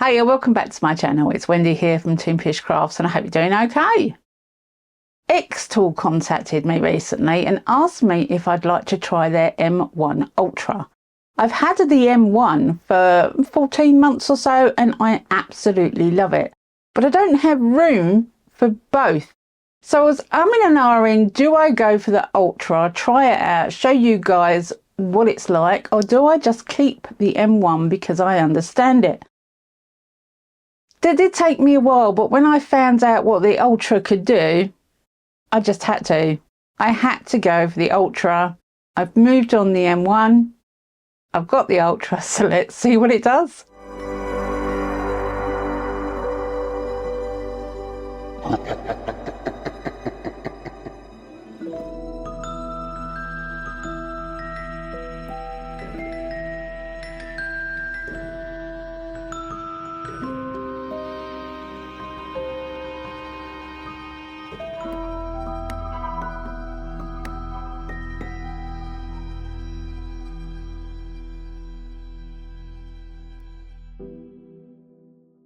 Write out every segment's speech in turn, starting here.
Hey, welcome back to my channel. It's Wendy here from Toonpish Crafts and I hope you're doing okay. xTool contacted me recently and asked me if I'd like to try their M1 Ultra. I've had the M1 for 14 months or so and I absolutely love it, but I don't have room for both. So I was umming and ahhing, do I go for the Ultra, try it out, show you guys what it's like, or do I just keep the M1 because I understand it? It did take me a while, but when I found out what the Ultra could do, I just had to. I had to go for the Ultra. I've moved on the M1. I've got the Ultra, so let's see what it does.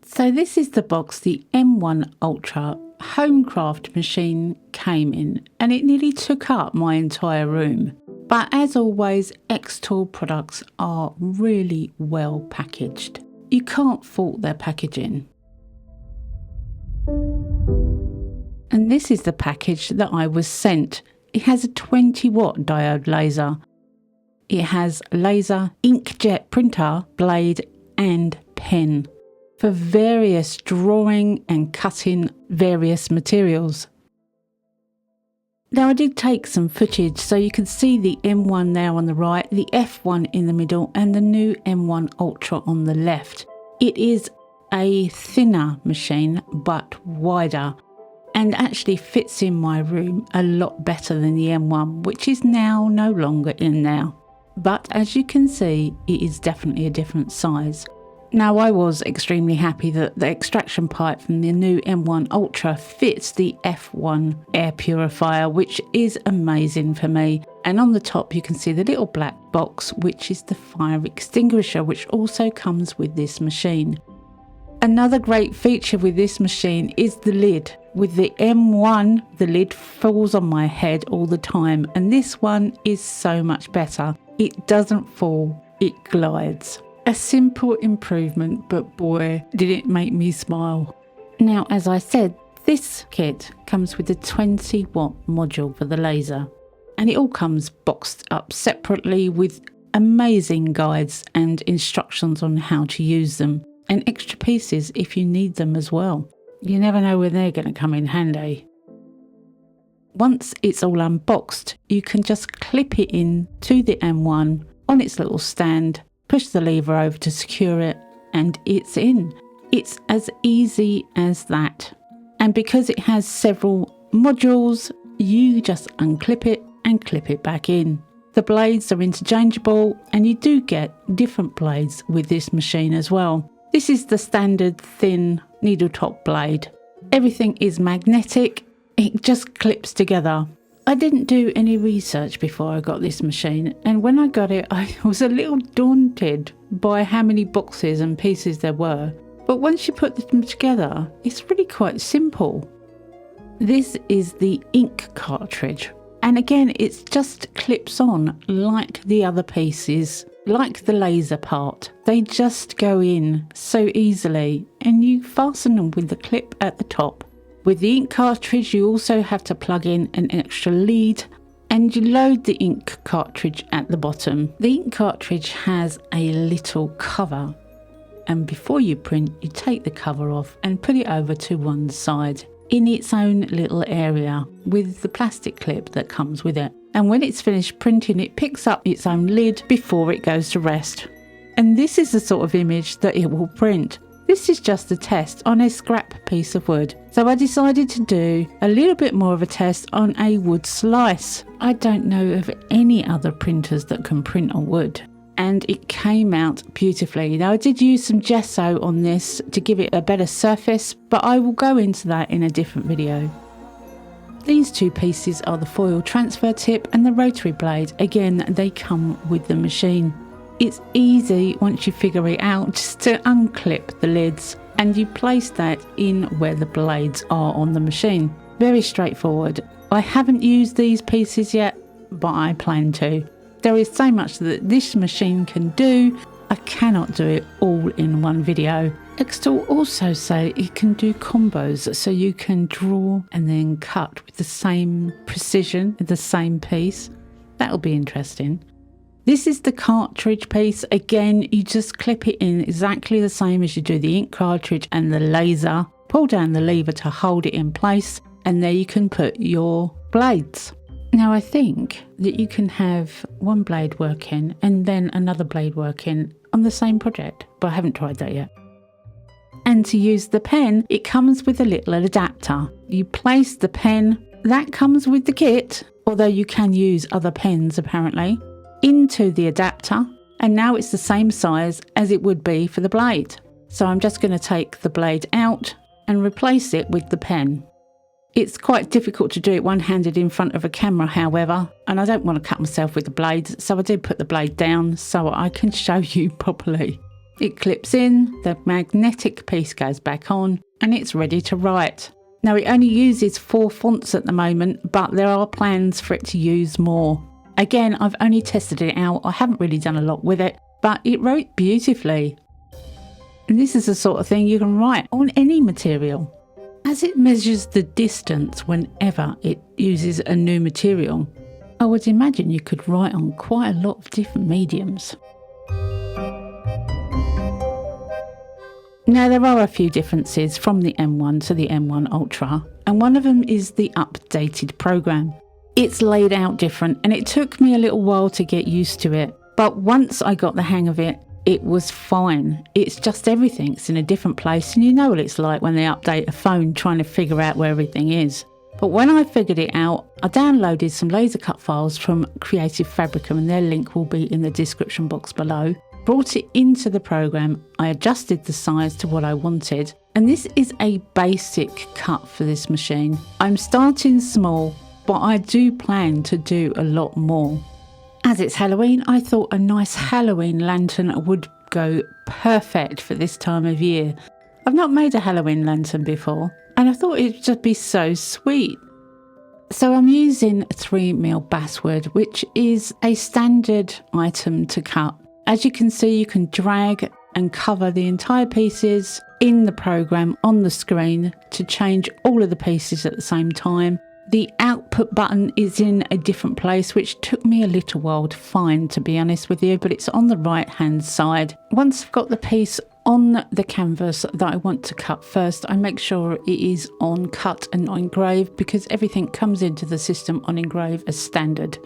So this is the box the M1 Ultra Homecraft machine came in, and it nearly took up my entire room. But as always, xTool products are really well packaged. You can't fault their packaging. And this is the package that I was sent. It has a 20-watt diode laser. It has laser, inkjet printer, blade and pen for various drawing and cutting various materials. Now I did take some footage so you can see the M1 there on the right, the F1 in the middle and the new M1 Ultra on the left. It is a thinner machine but wider and actually fits in my room a lot better than the M1, which is now no longer in there. But as you can see, it is definitely a different size. Now I was extremely happy that the extraction pipe from the new M1 Ultra fits the F1 air purifier, which is amazing for me. And on the top you can see the little black box, which is the fire extinguisher, which also comes with this machine. Another great feature with this machine is the lid. With the M1, the lid falls on my head all the time, and this one is so much better. It doesn't fall, it glides. A simple improvement, but boy, did it make me smile. Now, as I said, this kit comes with a 20-watt module for the laser, and it all comes boxed up separately with amazing guides and instructions on how to use them, and extra pieces if you need them as well. You never know when they're going to come in handy. Once it's all unboxed, you can just clip it in to the M1 on its little stand, push the lever over to secure it, and it's in. It's as easy as that. And because it has several modules, you just unclip it and clip it back in. The blades are interchangeable, and you do get different blades with this machine as well. This is the standard thin needle top blade. Everything is magnetic, it just clips together. I didn't do any research before I got this machine, and when I got it I was a little daunted by how many boxes and pieces there were, but once you put them together it's really quite simple. This is the ink cartridge, and again it just clips on like the other pieces, like the laser part. They just go in so easily, and you fasten them with the clip at the top. With the ink cartridge you also have to plug in an extra lead, and you load the ink cartridge at the bottom. The ink cartridge has a little cover, and before you print you take the cover off and put it over to one side in its own little area with the plastic clip that comes with it. And when it's finished printing it picks up its own lid before it goes to rest. And this is the sort of image that it will print. This is just a test on a scrap piece of wood, so I decided to do a little bit more of a test on a wood slice. I don't know of any other printers that can print on wood, and it came out beautifully. Now I did use some gesso on this to give it a better surface, but I will go into that in a different video. These two pieces are the foil transfer tip and the rotary blade. Again, they come with the machine. It's easy once you figure it out just to unclip the lids and you place that in where the blades are on the machine. Very straightforward. I haven't used these pieces yet, but I plan to. There is so much that this machine can do. I cannot do it all in one video. xTool also say it can do combos, so you can draw and then cut with the same precision in the same piece. That'll be interesting. This is the cartridge piece. Again, you just clip it in exactly the same as you do the ink cartridge and the laser. Pull down the lever to hold it in place, and there you can put your blades. Now I think that you can have one blade working and then another blade working on the same project, but I haven't tried that yet. And to use the pen, it comes with a little adapter. You place the pen, that comes with the kit, although you can use other pens apparently, into the adapter, and now it's the same size as it would be for the blade. So I'm just going to take the blade out and replace it with the pen. It's quite difficult to do it one-handed in front of a camera, however, and I don't want to cut myself with the blade, so I do put the blade down so I can show you properly. It clips in, the magnetic piece goes back on, and it's ready to write. Now it only uses 4 fonts at the moment, but there are plans for it to use more. Again, I've only tested it out, I haven't really done a lot with it, but it wrote beautifully. And this is the sort of thing you can write on any material, as it measures the distance whenever it uses a new material. I would imagine you could write on quite a lot of different mediums. Now there are a few differences from the M1 to the M1 Ultra, and one of them is the updated program. It's laid out different and it took me a little while to get used to it, but once I got the hang of it, it was fine. It's just everything's in a different place, and you know what it's like when they update a phone trying to figure out where everything is. But when I figured it out, I downloaded some laser cut files from Creative Fabricam, and their link will be in the description box below. Brought it into the program, I adjusted the size to what I wanted, and this is a basic cut for this machine. I'm starting small, but I do plan to do a lot more. As it's Halloween, I thought a nice Halloween lantern would go perfect for this time of year. I've not made a Halloween lantern before, and I thought it'd just be so sweet. So I'm using 3mm basswood, which is a standard item to cut. As you can see, you can drag and cover the entire pieces in the program on the screen to change all of the pieces at the same time. The output button is in a different place, which took me a little while to find, to be honest with you, but it's on the right hand side. Once I've got the piece on the canvas that I want to cut first, I make sure it is on cut and not engrave, because everything comes into the system on engrave as standard.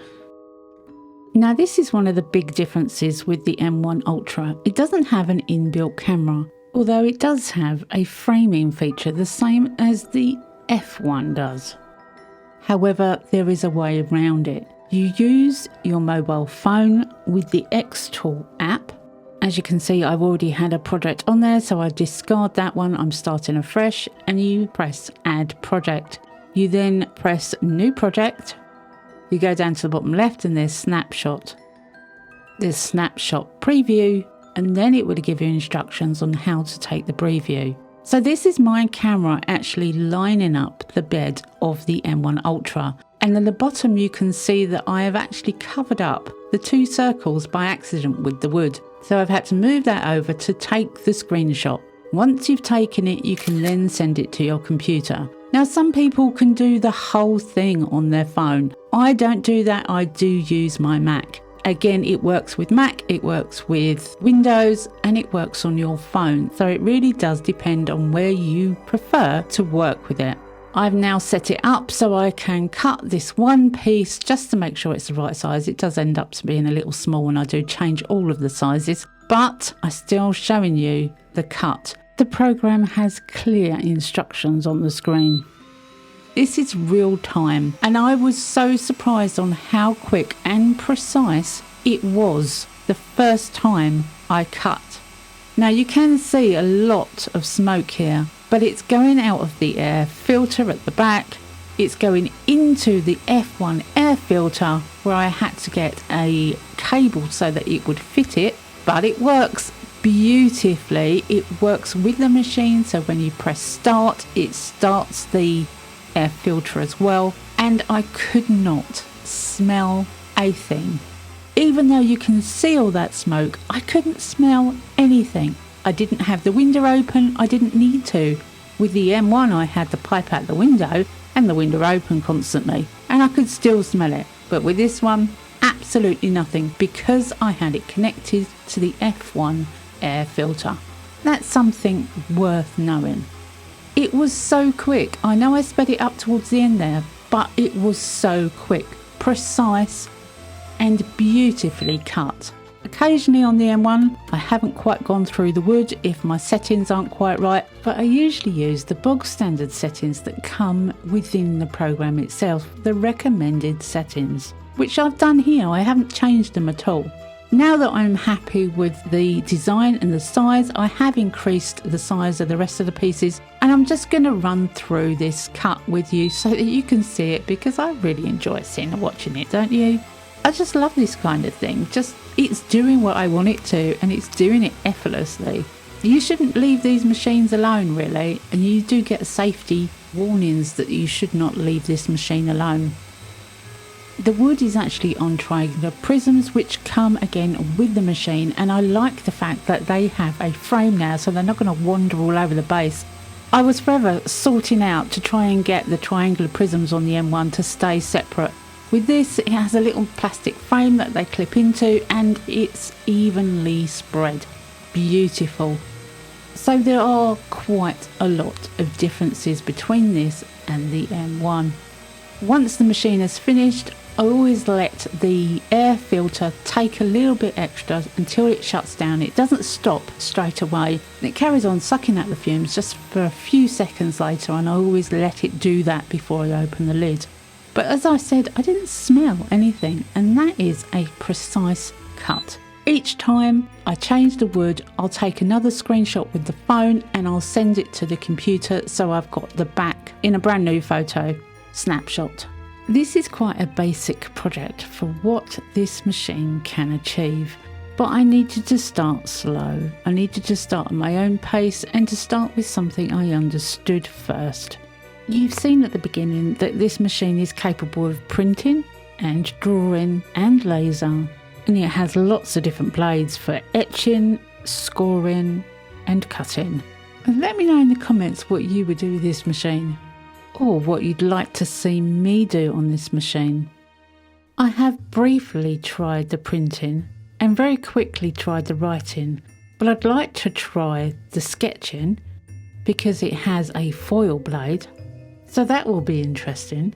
Now this is one of the big differences with the M1 Ultra. It doesn't have an inbuilt camera, although it does have a framing feature the same as the F1 does. However, there is a way around it. You use your mobile phone with the xTool app. As you can see, I've already had a project on there, so I discard that one. I'm starting afresh, and you press Add Project. You then press New Project. You go down to the bottom left and there's Snapshot. There's Snapshot Preview, and then it would give you instructions on how to take the preview. So this is my camera actually lining up the bed of the M1 Ultra, and at the bottom you can see that I have actually covered up the 2 circles by accident with the wood. So I've had to move that over to take the screenshot. Once you've taken it, you can then send it to your computer. Now some people can do the whole thing on their phone. I don't do that, I do use my Mac. Again, it works with Mac, it works with Windows, and it works on your phone. So it really does depend on where you prefer to work with it. I've now set it up so I can cut this one piece just to make sure it's the right size. It does end up being a little small when I do change all of the sizes, but I'm still showing you the cut. The program has clear instructions on the screen. This is real time, and I was so surprised on how quick and precise it was the first time I cut. Now you can see a lot of smoke here, but it's going out of the air filter at the back. It's going into the F1 air filter, where I had to get a cable so that it would fit it. but it works beautifully. It works with the machine, so when you press start, it starts the air filter as well. And I could not smell a thing. Even though you can see all that smoke, I couldn't smell anything. I didn't have the window open, I didn't need to. With the M1 I had the pipe out the window and the window open constantly, and I could still smell it. But with this one, absolutely nothing, because I had it connected to the F1 air filter. That's something worth knowing. It was so quick. I know I sped it up towards the end there, but it was so quick, precise and beautifully cut. Occasionally on the M1 I haven't quite gone through the wood if my settings aren't quite right, but I usually use the bog standard settings that come within the program itself, the recommended settings, which I've done here. I haven't changed them at all. Now that I'm happy with the design and the size, I have increased the size of the rest of the pieces, and I'm just going to run through this cut with you so that you can see it, because I really enjoy seeing and watching it, don't you? I just love this kind of thing. It's doing what I want it to, and it's doing it effortlessly. You shouldn't leave these machines alone, really, and you do get safety warnings that you should not leave this machine alone. The wood is actually on triangular prisms, which come again with the machine, and I like the fact that they have a frame now, so they're not going to wander all over the base. I was forever sorting out to try and get the triangular prisms on the M1 to stay separate. With this, it has a little plastic frame that they clip into, and it's evenly spread. Beautiful. So there are quite a lot of differences between this and the M1. Once the machine is finished, I always let the air filter take a little bit extra until it shuts down. It doesn't stop straight away. It carries on sucking out the fumes just for a few seconds later, and I always let it do that before I open the lid. But as I said, I didn't smell anything, and that is a precise cut. Each time I change the wood, I'll take another screenshot with the phone and I'll send it to the computer, so I've got the back in a brand new photo snapshot. This is quite a basic project for what this machine can achieve, but I needed to start slow. I needed to start at my own pace and to start with something I understood first. You've seen at the beginning that this machine is capable of printing and drawing and laser, and it has lots of different blades for etching, scoring and cutting. And let me know in the comments what you would do with this machine, or what you'd like to see me do on this machine. I have briefly tried the printing and very quickly tried the writing, but I'd like to try the sketching because it has a foil blade, so that will be interesting.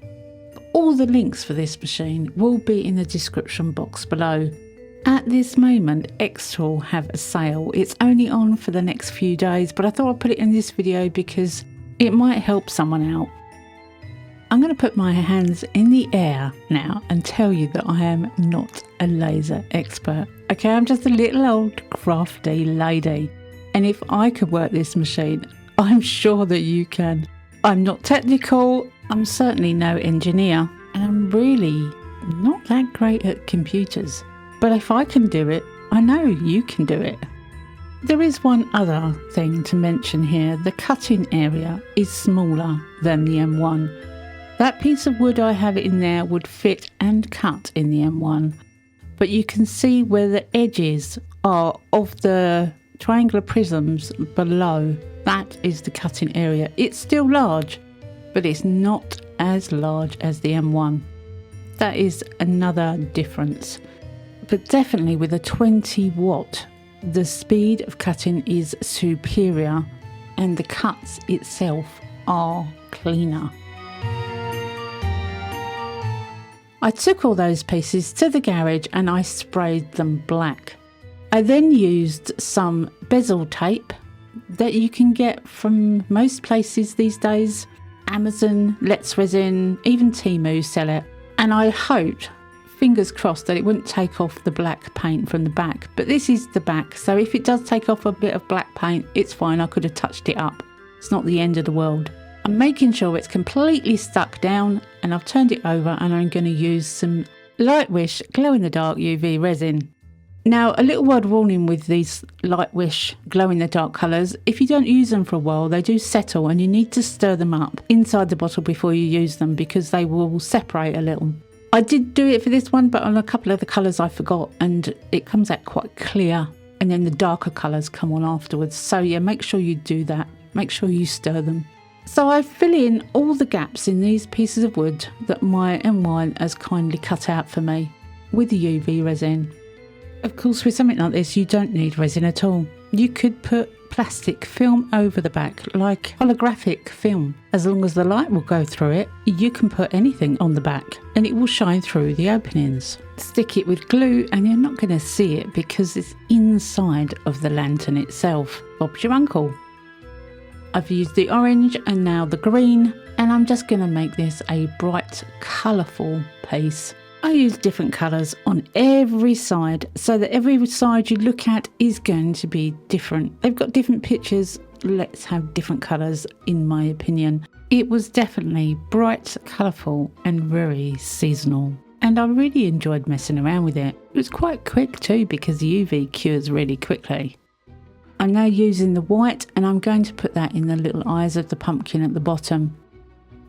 All the links for this machine will be in the description box below. At this moment, xTool have a sale. It's only on for the next few days, but I thought I'd put it in this video because it might help someone out. I'm going to put my hands in the air now and tell you that I am not a laser expert. Okay, I'm just a little old crafty lady. And if I could work this machine, I'm sure that you can. I'm not technical, I'm certainly no engineer, and I'm really not that great at computers. But if I can do it, I know you can do it. There is one other thing to mention here. The cutting area is smaller than the M1. That piece of wood I have in there would fit and cut in the M1. But you can see where the edges are of the triangular prisms below. That is the cutting area. It's still large, but it's not as large as the M1. That is another difference. But definitely with a 20 watt, the speed of cutting is superior and the cuts itself are cleaner. I took all those pieces to the garage and I sprayed them black. I then used some bezel tape that you can get from most places these days. Amazon, Let's Resin, even Temu sell it. And I hoped, fingers crossed, that it wouldn't take off the black paint from the back. But this is the back, so if it does take off a bit of black paint, it's fine. I could have touched it up. It's not the end of the world. I'm making sure it's completely stuck down, and I've turned it over and I'm going to use some Lightwish glow-in-the-dark UV resin. Now, a little word warning with these Light Wish glow-in-the-dark colours. If you don't use them for a while, they do settle and you need to stir them up inside the bottle before you use them because they will separate a little. I did do it for this one, but on a couple of the colours I forgot and it comes out quite clear and then the darker colours come on afterwards. So yeah, make sure you do that. Make sure you stir them. So I fill in all the gaps in these pieces of wood that my M1 has kindly cut out for me with the UV resin. Of course, with something like this, you don't need resin at all. You could put plastic film over the back, like holographic film. As long as the light will go through it, you can put anything on the back and it will shine through the openings. Stick it with glue and you're not going to see it because it's inside of the lantern itself. Bob's your uncle. I've used the orange and now the green, and I'm just going to make this a bright, colourful piece. I use different colours on every side so that every side you look at is going to be different. They've got different pictures, let's have different colours in my opinion. It was definitely bright, colourful and very seasonal. And I really enjoyed messing around with it. It was quite quick too because the UV cures really quickly. I'm now using the white and I'm going to put that in the little eyes of the pumpkin at the bottom.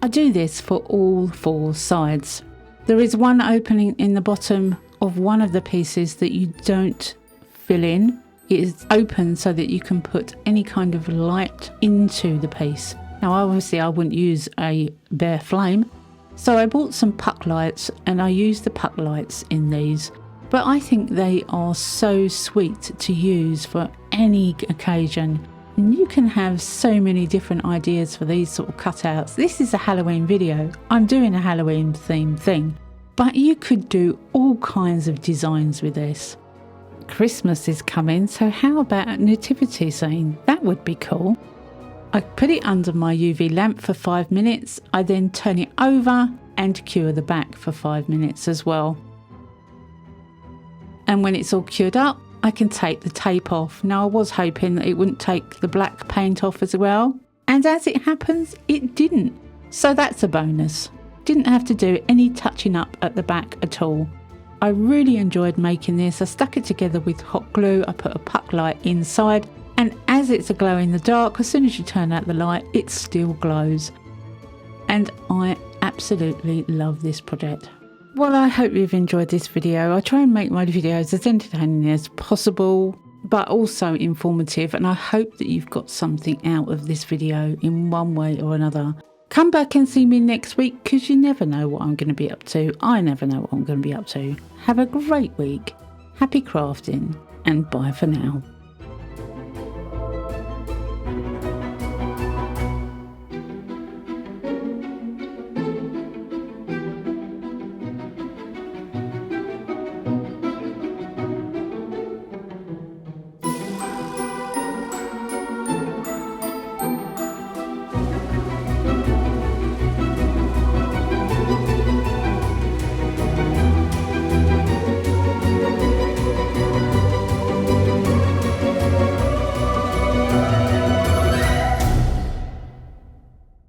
I do this for all 4 sides. There is one opening in the bottom of one of the pieces that you don't fill in. It is open so that you can put any kind of light into the piece. Now obviously I wouldn't use a bare flame, so I bought some puck lights and I used the puck lights in these. But I think they are so sweet to use for any occasion. And you can have so many different ideas for these sort of cutouts. This is a Halloween video. I'm doing a Halloween themed thing, but you could do all kinds of designs with this. Christmas is coming, so how about a nativity scene? That would be cool. I put it under my UV lamp for 5 minutes. I then turn it over and cure the back for 5 minutes as well. And when it's all cured up, I can take the tape off. Now I was hoping that it wouldn't take the black paint off as well. And as it happens, it didn't. So that's a bonus. Didn't have to do any touching up at the back at all. I really enjoyed making this. I stuck it together with hot glue. I put a puck light inside. And as it's a glow in the dark, as soon as you turn out the light, it still glows. And I absolutely love this project. Well, I hope you've enjoyed this video. I try and make my videos as entertaining as possible, but also informative, and I hope that you've got something out of this video in one way or another. Come back and see me next week because you never know what I'm going to be up to. I never know what I'm going to be up to. Have a great week. Happy crafting and bye for now.